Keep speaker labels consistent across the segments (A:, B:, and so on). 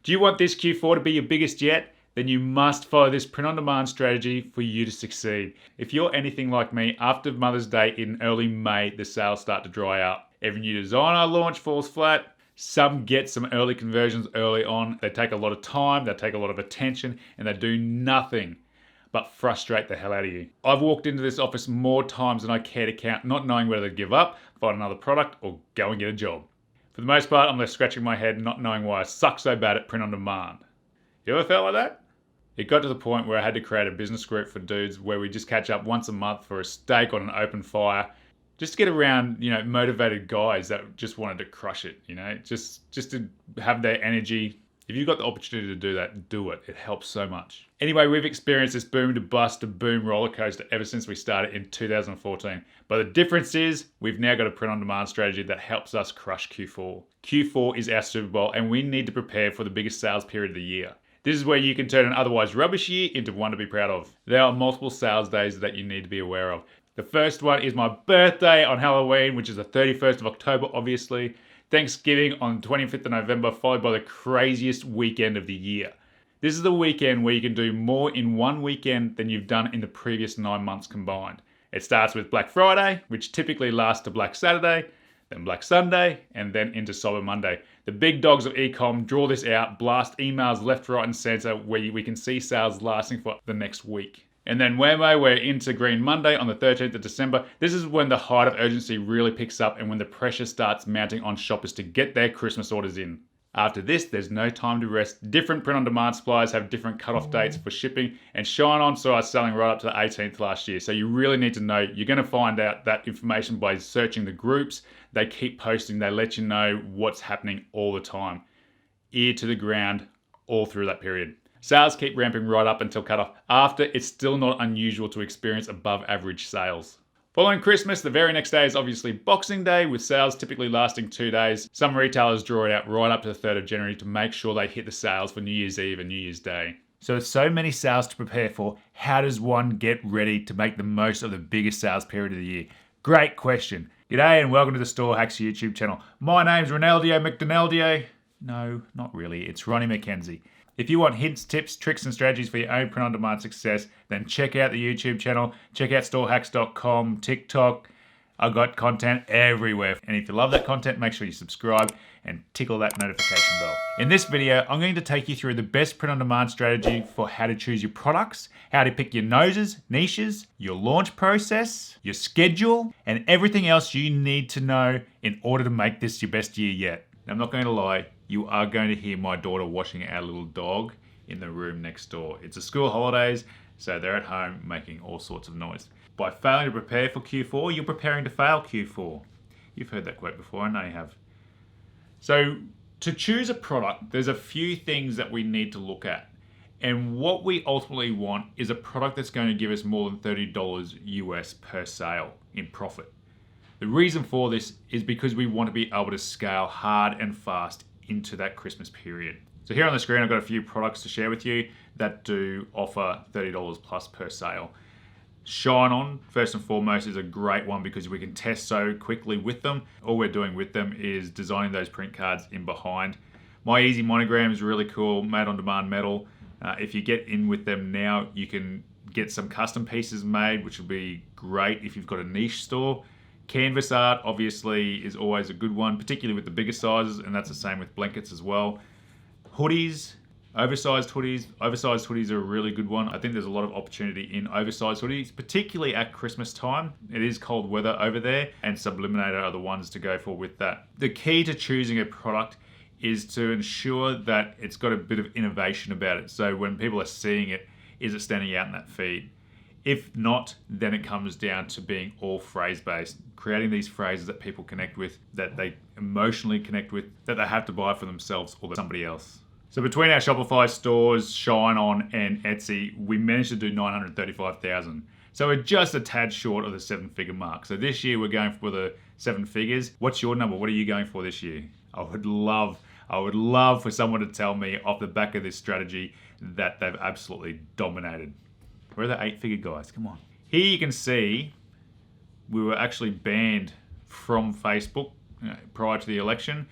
A: Do you want this Q4 to be your biggest yet? Then you must follow this print-on-demand strategy for you to succeed. If you're anything like me, after Mother's Day in early May, the sales start to dry out. Every new design I launch falls flat. Some get some early conversions early on. They take a lot of time, they take a lot of attention, and they do nothing but frustrate the hell out of you. I've walked into this office more times than I care to count, not knowing whether to give up, find another product, or go and get a job. For the most part, I'm left scratching my head, not knowing why I suck so bad at print-on-demand. You ever felt like that? It got to the point where I had to create a business group for dudes where we just catch up once a month for a steak on an open fire, just to get around, motivated guys that just wanted to crush it, just to have their energy. If you've got the opportunity to do that, do it. It helps so much. Anyway, we've experienced this boom to bust to boom roller coaster ever since we started in 2014. But the difference is we've now got a print-on-demand strategy that helps us crush Q4. Q4 is our Super Bowl, and we need to prepare for the biggest sales period of the year. This is where you can turn an otherwise rubbish year into one to be proud of. There are multiple sales days that you need to be aware of. The first one is my birthday on Halloween, which is the 31st of October, obviously. Thanksgiving on 25th of November, followed by the craziest weekend of the year. This is the weekend where you can do more in one weekend than you've done in the previous 9 months combined. It starts with Black Friday, which typically lasts to Black Saturday, then Black Sunday, and then into Cyber Monday. The big dogs of e-com draw this out, blast emails left, right, and center where we can see sales lasting for the next week. And then whammo, we're into Green Monday on the 13th of December. This is when the height of urgency really picks up and when the pressure starts mounting on shoppers to get their Christmas orders in. After this, there's no time to rest. Different print-on-demand suppliers have different cut-off dates for shipping, and Shine On saw us selling right up to the 18th last year. So you really need to know. You're going to find out that information by searching the groups. They keep posting. They let you know what's happening all the time. Ear to the ground all through that period. Sales keep ramping right up until cutoff. After, it's still not unusual to experience above average sales. Following Christmas, the very next day is obviously Boxing Day, with sales typically lasting 2 days. Some retailers draw it out right up to the 3rd of January to make sure they hit the sales for New Year's Eve and New Year's Day. So with so many sales to prepare for, how does one get ready to make the most of the biggest sales period of the year? Great question. G'day and welcome to the PODHacks YouTube channel. My name's Ronaldo McDonaldio. No, not really. It's Ronnie McKenzie. If you want hints, tips, tricks, and strategies for your own print-on-demand success, then check out the YouTube channel, check out storehacks.com, TikTok. I've got content everywhere. And if you love that content, make sure you subscribe and tickle that notification bell. In this video, I'm going to take you through the best print-on-demand strategy for how to choose your products, how to pick your noses, niches, your launch process, your schedule, and everything else you need to know in order to make this your best year yet. Now, I'm not going to lie. You are going to hear my daughter washing our little dog in the room next door. It's the school holidays, so they're at home making all sorts of noise. By failing to prepare for Q4, you're preparing to fail Q4. You've heard that quote before, I know you have. So to choose a product, there's a few things that we need to look at. And what we ultimately want is a product that's going to give us more than $30 US per sale in profit. The reason for this is because we want to be able to scale hard and fast into that Christmas period. So here on the screen, I've got a few products to share with you that do offer $30 plus per sale. Shine On, first and foremost, is a great one because we can test so quickly with them. All we're doing with them is designing those print cards in behind. My Easy Monogram is really cool, made on demand metal. If you get in with them now, you can get some custom pieces made, which will be great if you've got a niche store. Canvas art obviously is always a good one, particularly with the bigger sizes, and that's the same with blankets as well. Hoodies, oversized hoodies. Oversized hoodies are a really good one. I think there's a lot of opportunity in oversized hoodies, particularly at Christmas time. It is cold weather over there, and Subliminator are the ones to go for with that. The key to choosing a product is to ensure that it's got a bit of innovation about it. So when people are seeing it, is it standing out in that feed? If not, then it comes down to being all phrase-based, creating these phrases that people connect with, that they emotionally connect with, that they have to buy for themselves or somebody else. So between our Shopify stores, Shine On, and Etsy, we managed to do 935,000. So we're just a tad short of the 7-figure mark. So this year we're going for the 7 figures. What's your number? What are you going for this year? I would love for someone to tell me off the back of this strategy that they've absolutely dominated. Where are the 8-figure guys? Come on. Here you can see we were actually banned from Facebook prior to the election.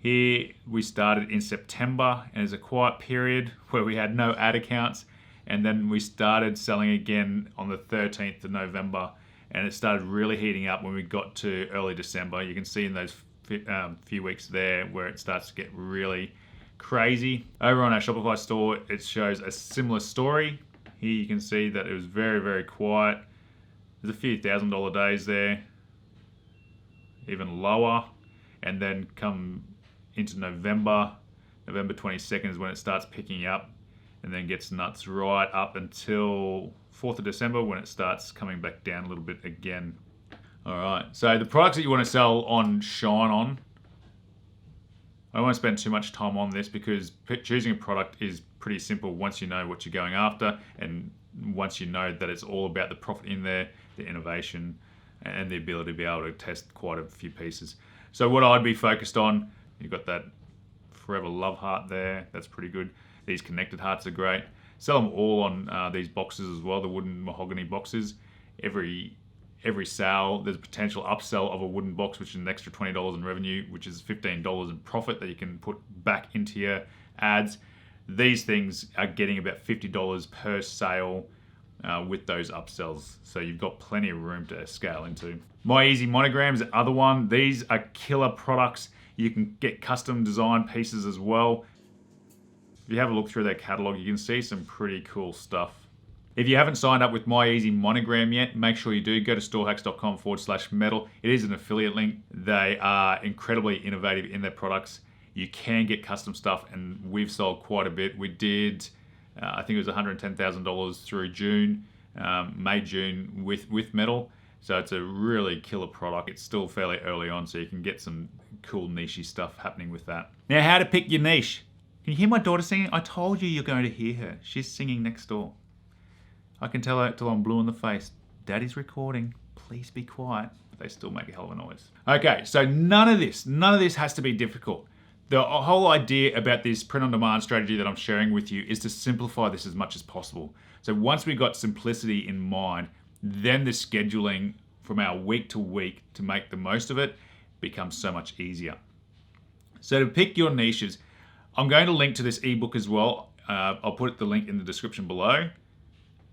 A: Here we started in September, and it's a quiet period where we had no ad accounts, and then we started selling again on the 13th of November, and it started really heating up when we got to early December. You can see in those few weeks there where it starts to get really crazy. Over on our Shopify store, it shows a similar story. Here you can see that it was very, very quiet. There's a few $1,000 days there, even lower, and then come into November 22nd is when it starts picking up, and then gets nuts right up until 4th of December when it starts coming back down a little bit again. All right, so the products that you want to sell on Shine On, I don't want to spend too much time on this because choosing a product is pretty simple once you know what you're going after, and once you know that it's all about the profit in there, the innovation, and the ability to be able to test quite a few pieces. So what I'd be focused on, you've got that Forever Love heart there, that's pretty good. These connected hearts are great. Sell them all on these boxes as well, the wooden mahogany boxes. Every sale, there's a potential upsell of a wooden box, which is an extra $20 in revenue, which is $15 in profit that you can put back into your ads. These things are getting about $50 per sale with those upsells. So you've got plenty of room to scale into. My Easy Monograms, the other one. These are killer products. You can get custom design pieces as well. If you have a look through their catalog, you can see some pretty cool stuff. If you haven't signed up with My Easy Monogram yet, make sure you do. Go to storehacks.com/metal. It is an affiliate link. They are incredibly innovative in their products. You can get custom stuff, and we've sold quite a bit. We did, I think it was $110,000 through June, May, June with metal. So it's a really killer product. It's still fairly early on, so you can get some cool niche stuff happening with that. Now, how to pick your niche. Can you hear my daughter singing? I told you you're going to hear her. She's singing next door. I can tell her till I'm blue in the face. Daddy's recording. Please be quiet. But they still make a hell of a noise. Okay, so none of this has to be difficult. The whole idea about this print-on-demand strategy that I'm sharing with you is to simplify this as much as possible. So once we've got simplicity in mind, then the scheduling from our week to week to make the most of it becomes so much easier. So to pick your niches, I'm going to link to this ebook as well. I'll put the link in the description below.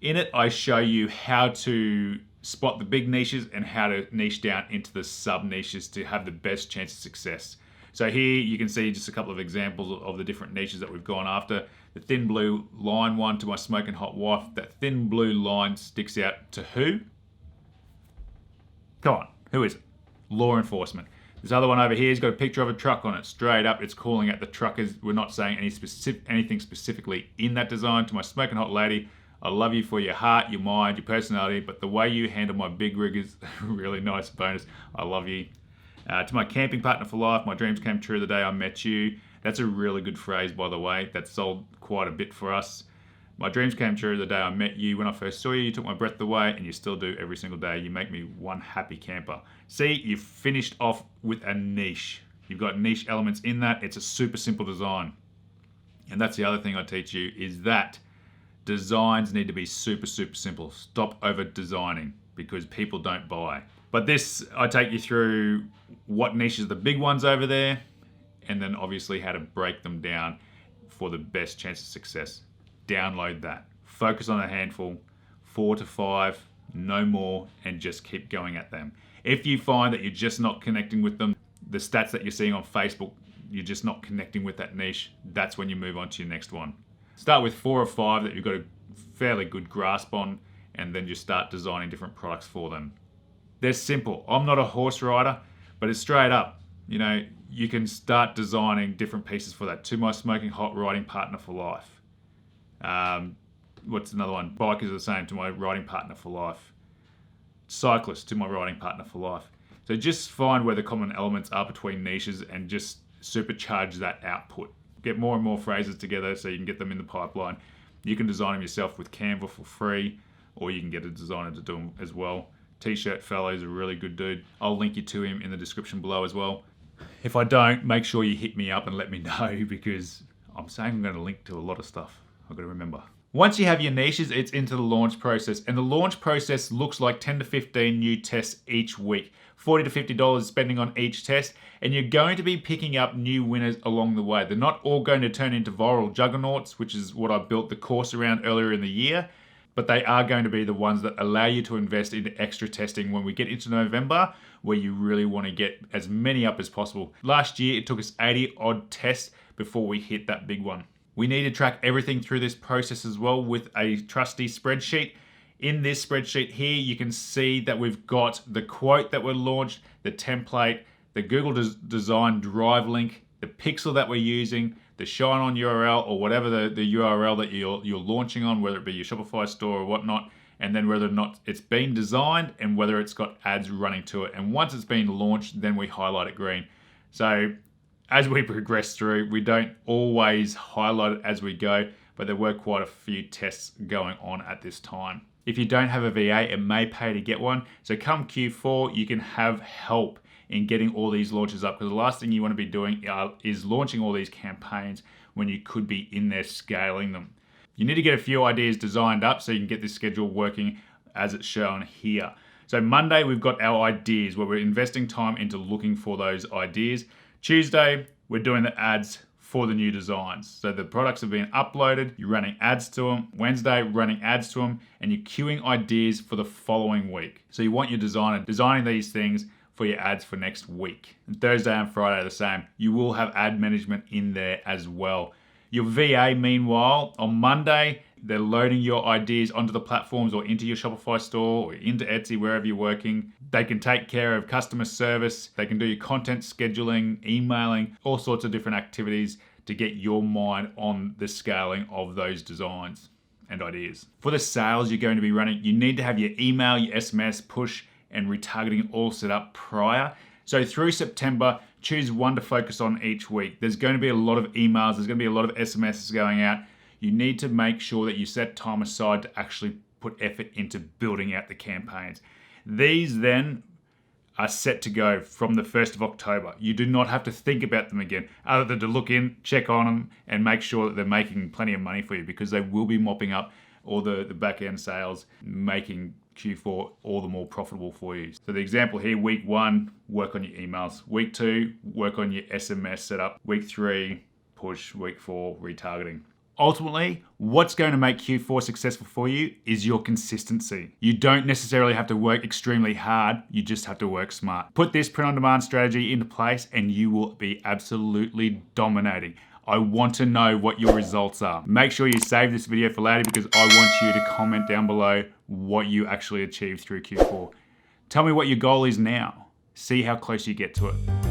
A: In it, I show you how to spot the big niches and how to niche down into the sub-niches to have the best chance of success. So here you can see just a couple of examples of the different niches that we've gone after. The thin blue line one, To My Smoking Hot Wife. That thin blue line sticks out to who? Come on, who is it? Law enforcement. This other one over here has got a picture of a truck on it. Straight up, it's calling out the truckers. We're not saying anything specifically in that design. To my smoking hot lady, I love you for your heart, your mind, your personality, but the way you handle my big rig is a really nice bonus. I love you. To my camping partner for life, my dreams came true the day I met you. That's a really good phrase, by the way. That sold quite a bit for us. My dreams came true the day I met you. When I first saw you, you took my breath away, and you still do every single day. You make me one happy camper. See, you've finished off with a niche. You've got niche elements in that. It's a super simple design. And that's the other thing I teach you is that designs need to be super, super simple. Stop over designing because people don't buy. But this, I take you through what niches are the big ones over there, and then obviously how to break them down for the best chance of success. Download that. Focus on a handful, 4 to 5, no more, and just keep going at them. If you find that you're just not connecting with them, the stats that you're seeing on Facebook, you're just not connecting with that niche, that's when you move on to your next one. Start with 4 or 5 that you've got a fairly good grasp on, and then just start designing different products for them. They're simple. I'm not a horse rider, but it's straight up. You know, you can start designing different pieces for that. To my smoking hot riding partner for life. What's another one? Bike is the same. To my riding partner for life. Cyclist, to my riding partner for life. So just find where the common elements are between niches and just supercharge that output. Get more and more phrases together so you can get them in the pipeline. You can design them yourself with Canva for free, or you can get a designer to do them as well. T-shirt fellow is a really good dude. I'll link you to him in the description below as well. If I don't, make sure you hit me up and let me know because I'm saying I'm going to link to a lot of stuff. I've got to remember. Once you have your niches, it's into the launch process. And the launch process looks like 10 to 15 new tests each week. $40 to $50 spending on each test. And you're going to be picking up new winners along the way. They're not all going to turn into viral juggernauts, which is what I built the course around earlier in the year. But they are going to be the ones that allow you to invest into extra testing when we get into November, where you really want to get as many up as possible. Last year, it took us 80 odd tests before we hit that big one. We need to track everything through this process as well with a trusty spreadsheet. In this spreadsheet here, you can see that we've got the quote that were launched, the template, the Google Design Drive link, the pixel that we're using, the shine on URL or whatever the URL that you're launching on, whether it be your Shopify store or whatnot, and then whether or not it's been designed and whether it's got ads running to it. And once it's been launched, then we highlight it green. So as we progress through, we don't always highlight it as we go, but there were quite a few tests going on at this time. If you don't have a VA, it may pay to get one. So come Q4, you can have help in getting all these launches up, because the last thing you want to be doing is launching all these campaigns when you could be in there scaling them. You need to get a few ideas designed up so you can get this schedule working as it's shown here. So Monday, we've got our ideas where we're investing time into looking for those ideas. Tuesday, we're doing the ads for the new designs. So the products have been uploaded, you're running ads to them. Wednesday, running ads to them, and you're queuing ideas for the following week. So you want your designer designing these things for your ads for next week. And Thursday and Friday are the same. You will have ad management in there as well. Your VA, meanwhile, on Monday, they're loading your ideas onto the platforms or into your Shopify store or into Etsy, wherever you're working. They can take care of customer service. They can do your content scheduling, emailing, all sorts of different activities to get your mind on the scaling of those designs and ideas. For the sales you're going to be running, you need to have your email, your SMS, push, and retargeting all set up prior. So through September, choose one to focus on each week. There's going to be a lot of emails, there's going to be a lot of SMSs going out. You need to make sure that you set time aside to actually put effort into building out the campaigns. These then are set to go from the 1st of October. You do not have to think about them again, other than to look in, check on them, and make sure that they're making plenty of money for you, because they will be mopping up all the back-end sales, making Q4 all the more profitable for you. So the example here, week 1, work on your emails. Week 2, work on your SMS setup. Week 3, push. Week 4, retargeting. Ultimately, what's going to make Q4 successful for you is your consistency. You don't necessarily have to work extremely hard, you just have to work smart. Put this print-on-demand strategy into place and you will be absolutely dominating. I want to know what your results are. Make sure you save this video for later, because I want you to comment down below what you actually achieved through Q4. Tell me what your goal is now. See how close you get to it.